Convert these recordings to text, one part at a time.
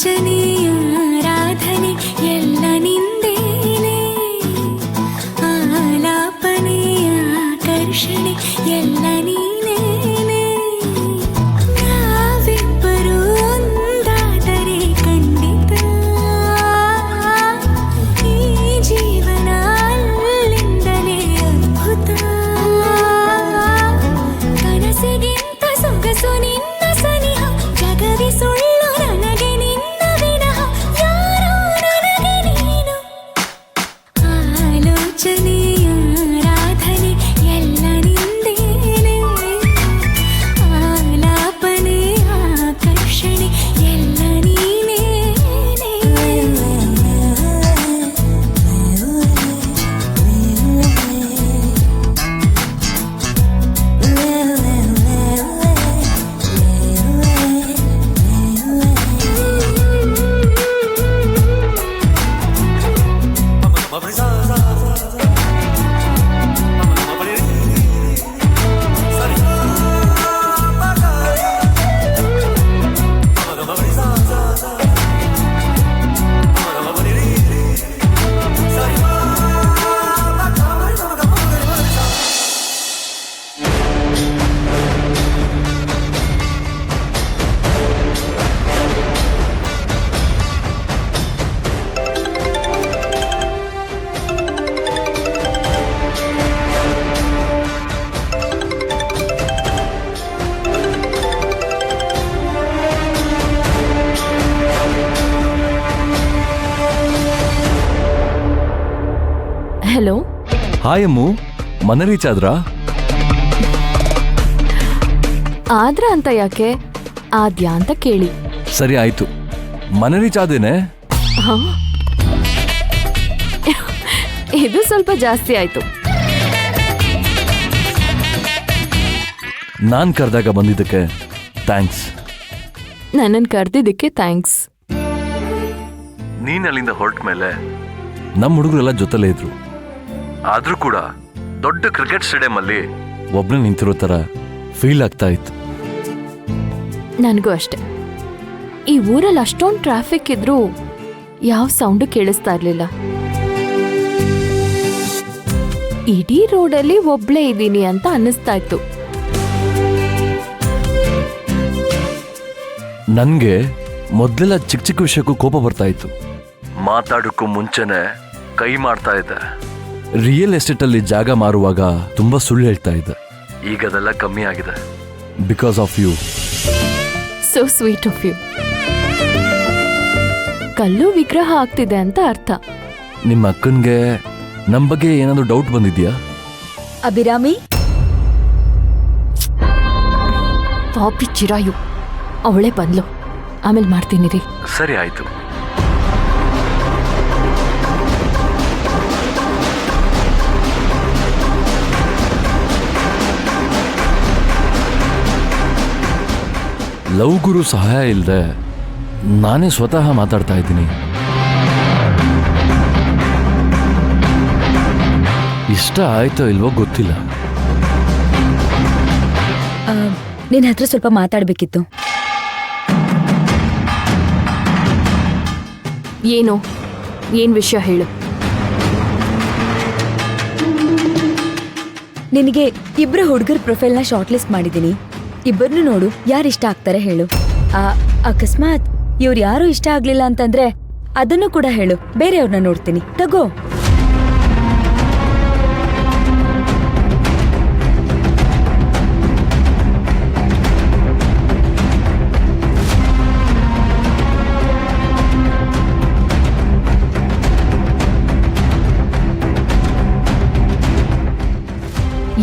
ಆಲೋಚನೆಯ ಆರಾಧನೆ ಎಲ್ಲ ನಿಂದೇನೆ, ಆಲಾಪನೆಯ ಆಕರ್ಷಣೆ ಎಲ್ಲ ನೀನೇನೆ. ನಾವಿಬ್ಬರು ಒಂದಾದರೆ ಖಂಡಿತ ಈ ಜೀವನ ಅಲ್ಲಿಂದಲೇ ಅದ್ಭುತ. ಕನಸಿಗಿಂತ ಸೊಗಸು ನಿನ್ನ ಸನಿಹ, ಜಗವಿ ಸುಳ್ಳು ನನಗೆ ನಿನ್ನ ವಿನಃ, ಯಾರೋ ನನಗೆ ನೀನು. ಆಲೋಚನೆಯ ಆರಾಧನೆ ಎಲ್ಲ ನಿಂದೇನೆ, ಆಲಾಪನೆ ಆಕರ್ಷಣೆ ಎಲ್ಲ ನೀನೇನೆ. ಹಲೋ. ಹಾಯ್ ಅಮ್ಮು, ಮನೆ ರೀಚ್ ಆದ್ರಾ? ಆದ್ರ ಅಂತ ಯಾಕೆ, ಆದ್ಯಾ ಅಂತ ಕೇಳಿ. ಸರಿ ಆಯ್ತು, ಮನೆ ರೀಚ್ ಆದೇನೆ. ಹ? ಇದು ಸ್ವಲ್ಪ ಜಾಸ್ತಿ ಆಯ್ತು. ನಾನ್ ಕರೆದಾಗ ಬಂದಿದ್ದಕ್ಕೆ ಥ್ಯಾಂಕ್ಸ್. ನನ್ನನ್ನು ಕರೆದಿದ್ದಕ್ಕೆ ಥ್ಯಾಂಕ್ಸ್. ನೀನ್ ಅಲ್ಲಿಂದ ಹೊರಟ ಮೇಲೆ ನಮ್ಮ ಹುಡುಗರೆಲ್ಲ ಜೊತೆಲೇ ಇದ್ರು. ಆದ್ರೂ ಕೂಡ ದೊಡ್ಡ ಕ್ರಿಕೆಟ್ ಸ್ಟೇಡಿಯಂ ಅಲ್ಲಿ ಒಬ್ನೇ ನಿಂತಿರೋ ತರ ಫೀಲ್ ಆಗ್ತಾ ಇತ್ತು. ನನಗೂ ಅಷ್ಟೆ. ಈ ಊರಲ್ಲಿ ಅಷ್ಟೊಂದು ಟ್ರಾಫಿಕ್ ಇದ್ರೂ ಯಾವ ಸೌಂಡು ಕೇಳಿಸ್ತಾ ಇರ್ಲಿಲ್ಲ. ಇಡೀ ರೋಡಲ್ಲಿ ಒಬ್ಳೇ ಇದ್ದೀನಿ ಅಂತ ಅನ್ನಿಸ್ತಾ ಇತ್ತು. ನನ್ಗೆ ಮೊದ್ಲೆಲ್ಲ ಚಿಕ್ಕ ಚಿಕ್ಕ ವಿಷಯಕ್ಕೂ ಕೋಪ ಬರ್ತಾ ಇತ್ತು. ಮಾತಾಡೋಕ್ಕೂ ಮುಂಚೆನೆ ಕೈ ಮಾಡ್ತಾ ಇದ್ದೆ. ರಿಯಲ್ ಎಸ್ಟೇಟ್ ಅಲ್ಲಿ ಜಾಗ ಮಾರುವಾಗ ತುಂಬಾ ಸುಳ್ಳು ಹೇಳ್ತಾ ಇದ್ದೆ. ಈಗ ಅದೆಲ್ಲ ಕಮ್ಮಿ ಆಗಿದೆ, because of you. So sweet of you. ಕಲ್ಲು ವಿಗ್ರಹ ಆಗ್ತಿದೆ ಅಂತ ಅರ್ಥ. ನಿಮ್ಮ ಅಕ್ಕನ್ಗೆ ನಮ್ ಬಗ್ಗೆ ಏನಾದ್ರು ಡೌಟ್ ಬಂದಿದ್ಯಾ? ಅಭಿರಾಮಿ, ಪಾಪಿ ಚಿರಾಯು, ಅವಳೇ ಬಂದ್ಲು. ಆಮೇಲೆ ಮಾಡ್ತೀನಿ ರೀ. ಸರಿ ಆಯ್ತು. ಲವ್ ಗುರು ಸಹಾಯ ಇಲ್ಲದೆ ನಾನೇ ಸ್ವತಃ ಮಾತಾಡ್ತಾ ಇದ್ದೀನಿ. ಇಷ್ಟ ಆಯ್ತೋ ಇಲ್ವೋ ಗೊತ್ತಿಲ್ಲ. ನಿನ್ನ ಹತ್ರ ಸ್ವಲ್ಪ ಮಾತಾಡ್ಬೇಕಿತ್ತು. ಏನು? ಏನ್ ವಿಷಯ ಹೇಳು. ನಿನಗೆ ಇಬ್ರು ಹುಡುಗರ ಪ್ರೊಫೈಲ್ನ ಶಾರ್ಟ್ ಲಿಸ್ಟ್ ಮಾಡಿದ್ದೀನಿ. ಇಬ್ಬರನ್ನು ನೋಡು, ಯಾರು ಇಷ್ಟ ಆಗ್ತಾರೆ ಹೇಳು. ಅಕಸ್ಮಾತ್ ಇವ್ರು ಯಾರು ಇಷ್ಟ ಆಗ್ಲಿಲ್ಲ ಅಂತಂದ್ರೆ ಅದನ್ನು ಕೂಡ ಹೇಳು, ಬೇರೆಯವ್ರನ್ನ ನೋಡ್ತೀನಿ. ತಗೋ.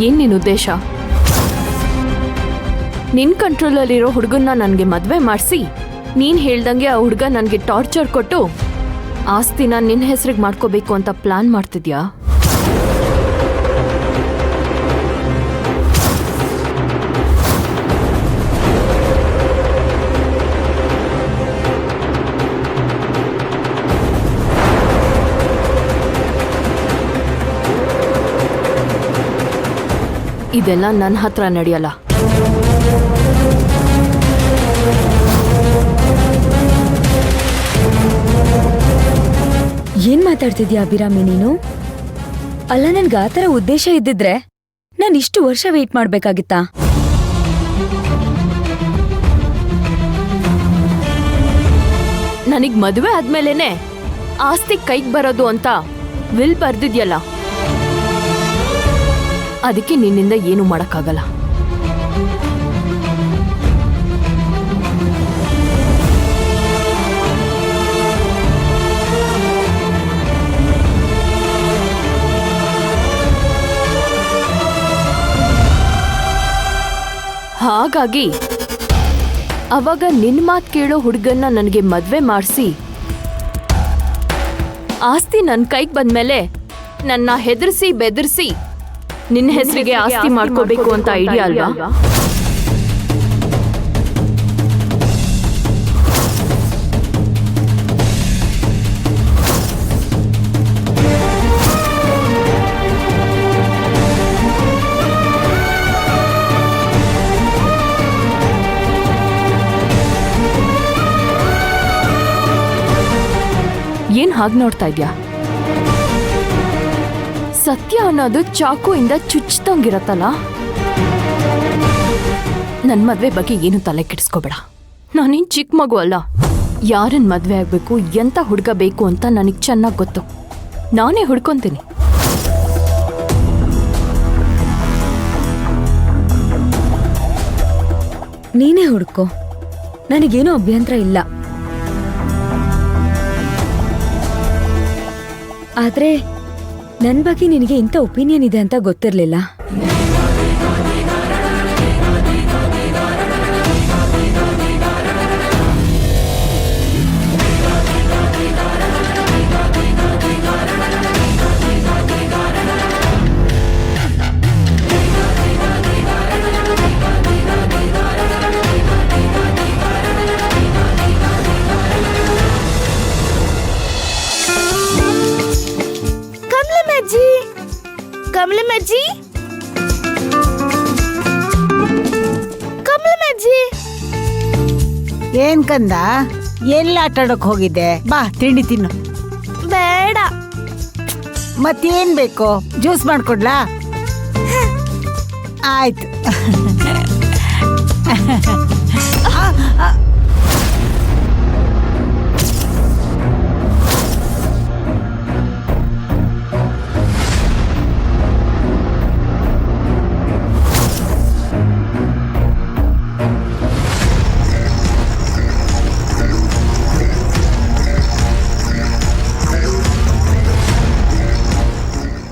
ಏನ್ ನಿನ್ ಉದ್ದೇಶ? ನಿನ್ ಕಂಟ್ರೋಲಲ್ಲಿರೋ ಹುಡುಗನ್ನ ನನಗೆ ಮದ್ವೆ ಮಾಡಿಸಿ ನೀನ್ ಹೇಳ್ದಂಗೆ ಆ ಹುಡುಗ ನನಗೆ ಟಾರ್ಚರ್ ಕೊಟ್ಟು ಆಸ್ತಿನ ನಿನ್ನ ಹೆಸರಿಗೆ ಮಾಡ್ಕೋಬೇಕು ಅಂತ ಪ್ಲಾನ್ ಮಾಡ್ತಿದ್ಯಾ? ಇದೆಲ್ಲ ನನ್ನ ಹತ್ರ ನಡೆಯಲ್ಲ. ಮಾತಾಡ್ತಿದ್ಯಾ ಅಭಿರಾಮಿ ನೀನು? ಅಲ್ಲ, ನನ್ಗೆ ಆ ಥರ ಉದ್ದೇಶ ಇದ್ದಿದ್ರೆ ನಾನು ಇಷ್ಟು ವರ್ಷ ವೇಟ್ ಮಾಡ್ಬೇಕಾಗಿತ್ತಾ? ನನಗ್ ಮದುವೆ ಆದ್ಮೇಲೆನೆ ಆಸ್ತಿ ಕೈಗೆ ಬರೋದು ಅಂತ ವಿಲ್ ಬರ್ದಿದ್ಯಲ್ಲ, ಅದಕ್ಕೆ ನಿನ್ನಿಂದ ಏನು ಮಾಡಕ್ಕಾಗಲ್ಲ. ಹಾಗಾಗಿ ಅವಾಗ ನಿನ್ ಮಾತ್ ಕೇಳೋ ಹುಡುಗನ್ನ ನನಗೆ ಮದ್ವೆ ಮಾಡಿಸಿ ಆಸ್ತಿ ನನ್ನ ಕೈಗೆ ಬಂದ್ಮೇಲೆ ನನ್ನ ಹೆದರ್ಸಿ ಬೆದರ್ಸಿ ನಿನ್ನ ಹೆಸರಿಗೆ ಆಸ್ತಿ ಮಾಡ್ಕೋಬೇಕು ಅಂತ ಐಡಿಯಾ ಅಲ್ವಾ? ಏನ್ ಹಾಗೆ ನೋಡ್ತಾ ಇದ್ಯಾ? ಸತ್ಯ ಅನ್ನೋದು ಚಾಕುಯಿಂದ ಚುಚ್ಚದಂಗಿರತ್ತಲ್ಲ. ನನ್ ಮದ್ವೆ ಬಗ್ಗೆ ಏನು ತಲೆ ಕೆಡಿಸ್ಕೋಬೇಡ. ನಾನೇನ್ ಚಿಕ್ಕ ಮಗು ಅಲ್ಲ. ಯಾರನ್ ಮದ್ವೆ ಆಗ್ಬೇಕು, ಎಂತ ಹುಡ್ಗ ಬೇಕು ಅಂತ ನನಗ್ ಚೆನ್ನಾಗ್ ಗೊತ್ತು. ನಾನೇ ಹುಡ್ಕೊಂತೀನಿ. ನೀನೇ ಹುಡ್ಕೋ, ನನಗೇನೂ ಅಭ್ಯಂತರ ಇಲ್ಲ. ಆದ್ರೆ ನನ್ ಬಗ್ಗೆ ನಿನಗೆ ಇಂಥ ಒಪಿನಿಯನ್ ಇದೆ ಅಂತ ಗೊತ್ತಿರ್ಲಿಲ್ಲ. ಕಮಲಮ್ಮಜ್ಜಿ, ಕಮಲಮ್ಮಜ್ಜಿ. ಏನ್ ಕಂದ, ಎಲ್ಲ ಆಟಾಡಕ್ ಹೋಗಿದ್ದೆ? ಬಾ ತಿಂಡಿ ತಿನ್ನು. ಬೇಡ. ಮತ್ತೇನ್ ಬೇಕು? ಜ್ಯೂಸ್ ಮಾಡ್ಕೊಡ್ಲಾ? ಆಯ್ತು.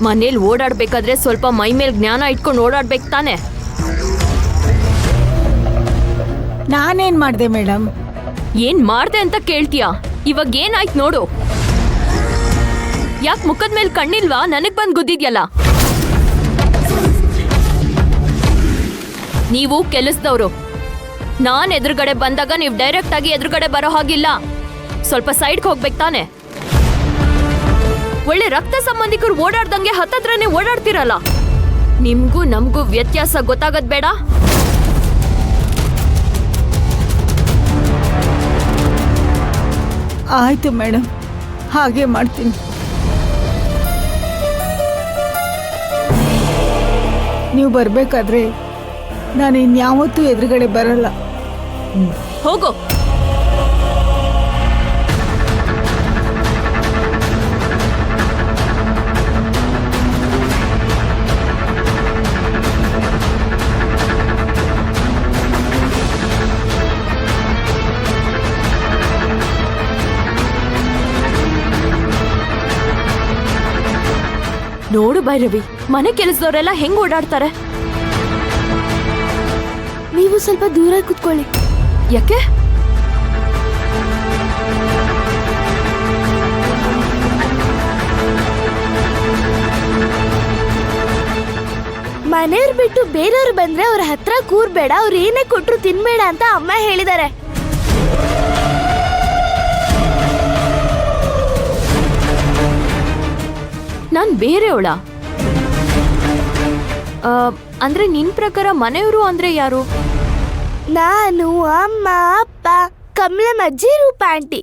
ಮನೇಲಿ ಓಡಾಡ್ಬೇಕಾದ್ರೆ ಸ್ವಲ್ಪ ಮೈ ಮೇಲ್ ಜ್ಞಾನ ಇಟ್ಕೊಂಡು ಓಡಾಡ್ಬೇಕು ತಾನೆ. ನಾನೇನ್ ಮಾಡ್ದೆ ಮೇಡಮ್? ಏನ್ ಮಾಡ್ದೆ ಅಂತ ಕೇಳ್ತೀಯಾ? ಇವಾಗ ಏನಾಯ್ತು ನೋಡು. ಯಾಕೆ ಮುಖದ ಮೇಲೆ ಕಣ್ಣಿಲ್ವಾ? ನನಗ್ ಬಂದ್ ಗುದ್ದಿದ್ಯಲ್ಲ. ನೀವು ಕೆಲಸದವ್ರು. ನಾನ್ ಎದುರುಗಡೆ ಬಂದಾಗ ನೀವು ಡೈರೆಕ್ಟ್ ಆಗಿ ಎದುರುಗಡೆ ಬರೋ ಹಾಗಿಲ್ಲ. ಸ್ವಲ್ಪ ಸೈಡ್ಗೆ ಹೋಗ್ಬೇಕು ತಾನೆ. ಒಳ್ಳೆ ರಕ್ತ ಸಂಬಂಧಿಕರು ಓಡಾಡ್ದಂಗೆ ಹತ್ತತ್ರನೇ ಓಡಾಡ್ತಿರಲ್ಲ. ನಿಮ್ಗೂ ನಮ್ಗೂ ವ್ಯತ್ಯಾಸ ಗೊತ್ತಾಗದ್ ಬೇಡ? ಆಯ್ತು ಮೇಡಮ್, ಹಾಗೆ ಮಾಡ್ತೀನಿ. ನೀವು ಬರ್ಬೇಕಾದ್ರೆ ನಾನು ಇನ್ಯಾವತ್ತೂ ಎದುರುಗಡೆ ಬರಲ್ಲ. ಹೋಗೋ. ನೋಡು ಭೈರವಿ, ಮನೆ ಕೆಲಸದವರೆಲ್ಲ ಹೆಂಗ್ ಓಡಾಡ್ತಾರೆ. ನೀವು ಸ್ವಲ್ಪ ದೂರ ಕೂತ್ಕೊಳ್ಳಿ. ಯಾಕೆ? ಮನೆಯವ್ರು ಬಿಟ್ಟು ಬೇರೆಯವ್ರು ಬಂದ್ರೆ ಅವ್ರ ಹತ್ರ ಕೂರ್ಬೇಡ, ಅವ್ರು ಏನೇ ಕೊಟ್ರು ತಿನ್ಬೇಡ ಅಂತ ಅಮ್ಮ ಹೇಳಿದ್ದಾರೆ. ನಾನ್ ಬೇರೆಯವಳ? ಅಂದ್ರೆ ನಿನ್ ಪ್ರಕಾರ ಮನೆಯವರು ಅಂದ್ರೆ ಯಾರು? ನಾನು, ಅಮ್ಮ, ಅಪ್ಪ, ಕಮಲಮ್ಮಜ್ಜಿ, ರೂಪ ಆಂಟಿ.